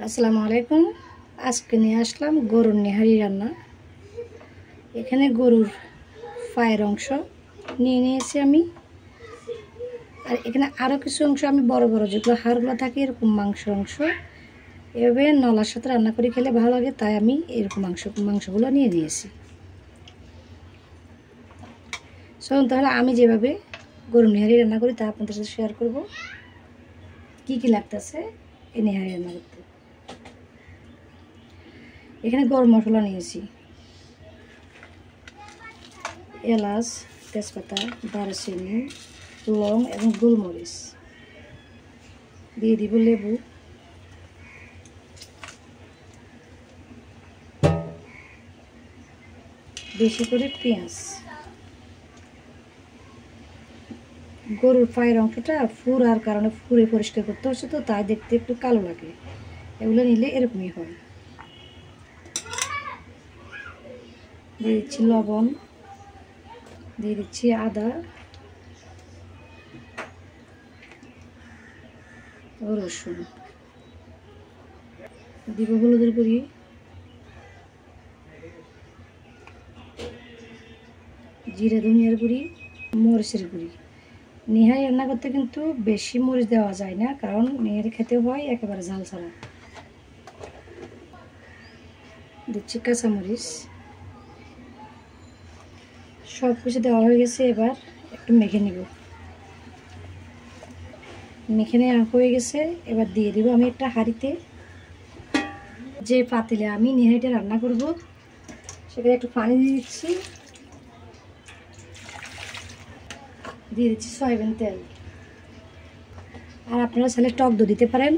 আসসালামু আলাইকুম। আজকে নিয়ে আসলাম গরুর নেহারি রান্না। এখানে গরুর পায়ের অংশ নিয়ে নিয়েছি আমি, আর এখানে আরও কিছু অংশ আমি বড় বড় যেগুলো হাড়গুলো থাকে এরকম অংশ এভাবে নলার সাথে রান্না করে খেলে ভালো লাগে, তাই আমি এরকম মাংসগুলো নিয়ে নিয়েছি। চলুন তাহলে আমি যেভাবে গরুর নেহারি রান্না করি তা আপনাদের সাথে শেয়ার করব। কী কী লাগতেছে এই নেহারি রান্না করতে। এখানে গরম মশলা নিয়েছি, এলাচ, তেজপাতা, দারুচিনি, লং এবং গোলমরিচ। দিয়ে দিব লেবু, বেশি করে পেঁয়াজ। গরুর পায়ের অংশটা ফুরার কারণে ফুরে পরিষ্কার করতে হচ্ছে, তো তাই দেখতে একটু কালো লাগে। এগুলো নিলে এরকমই হয়। দিয়ে দিচ্ছি লবণ, দিয়ে দিচ্ছি আদা ও রসুন, দিব হলুদের গুঁড়ি, জিরা ধনিয়ার গুঁড়ি, মরিচের গুঁড়ি। নেহারি রান্না করতে কিন্তু বেশি মরিচ দেওয়া যায় না, কারণ নেহারি খেতে হয় একেবারে ঝাল ছাড়া। দিচ্ছি কাঁচামরিচ। সব কিছু দেওয়া হয়ে গেছে, এবার একটু মেখে নিব। মেখে নেওয়া হয়ে গেছে, এবার দিয়ে দিব আমি একটা হাঁড়িতে। যে পাতিলে আমি নেহারিটা রান্না করব সেখানে একটু পানি দিয়ে দিচ্ছি, দিয়ে দিচ্ছি সয়াবিন তেল। আর আপনারা চাইলে টক দই দিতে পারেন।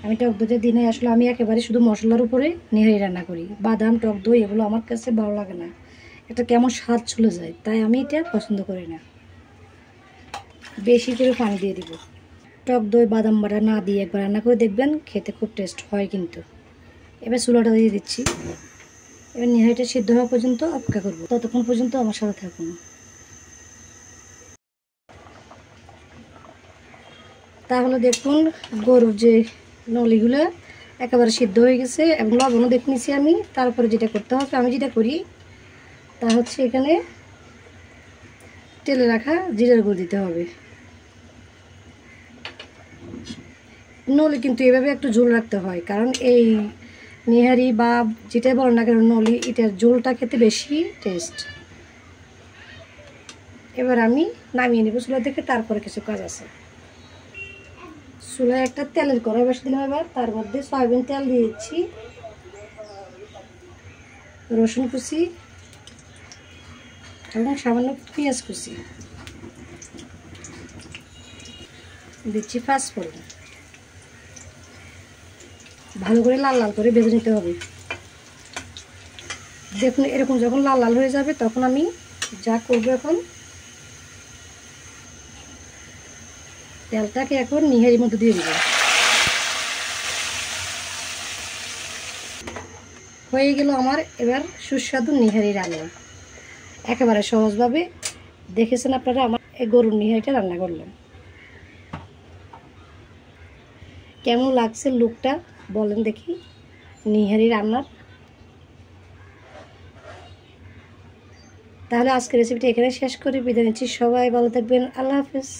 আমি টক দইটা দিনে আসলে আমি একেবারে শুধু মশলার উপরে নেহারি রান্না করি। বাদাম, টক দই এগুলো আমার কাছে ভালো লাগে না, এটা কেমন স্বাদ চলে যায়, তাই আমি এটা পছন্দ করি না। বেশি করে পানি দিয়ে দিব। টক দই বাদাম বাটা না দিয়ে একবার রান্না করে দেখবেন, খেতে খুব টেস্ট হয় কিন্তু। এবার চুলাটা দিয়ে দিচ্ছি। এবার নেহারিটা সিদ্ধ হওয়া পর্যন্ত অপেক্ষা করব, ততক্ষণ পর্যন্ত আমার সাথে থাকুন। তাহলে দেখুন গরুর যে নলিগুলো একেবারে সিদ্ধ হয়ে গেছে এবং লবণও দেখে নিছি আমি। তারপরে যেটা করতে হবে, আমি যেটা করি তা হচ্ছে এখানে তেলে রাখা জিরার গুঁড়ো দিতে হবে। নলি কিন্তু এভাবে একটু ঝোল রাখতে হয়, কারণ এই নেহারি বা যেটাই বলেন না কেন নলি, এটার ঝোলটা খেতে বেশি টেস্ট। এবার আমি নামিয়ে নেব চুলা থেকে, তারপরে কিছু কাজ আছে। চুলায় একটা তেলের কড়াই বসে দিলাম। এবার তার মধ্যে সয়াবিন তেল দিয়ে দিচ্ছি, রসুন কুচি এবং সামান্য পেঁয়াজ কুচি দিচ্ছি, পাঁচফোড়ন। ভালো করে লাল লাল করে ভেজে নিতে হবে। দেখুন এরকম যখন লাল লাল হয়ে যাবে তখন আমি যা করবো, এখন তেলটাকে এখন নেহারির মধ্যে দিয়ে দিব। হয়ে গেল আমার এবার সুস্বাদু নেহারি রান্না। একেবারে সহজভাবে দেখেছেন আপনারা আমার এই গরুর নেহারিটা রান্না করলাম। কেমন লাগছে লুকটা বলেন দেখি নেহারি রান্নার। তাহলে আজকের রেসিপিটা এখানে শেষ করে বিদায় নিচ্ছি। সবাই ভালো থাকবেন। আল্লাহ হাফেজ।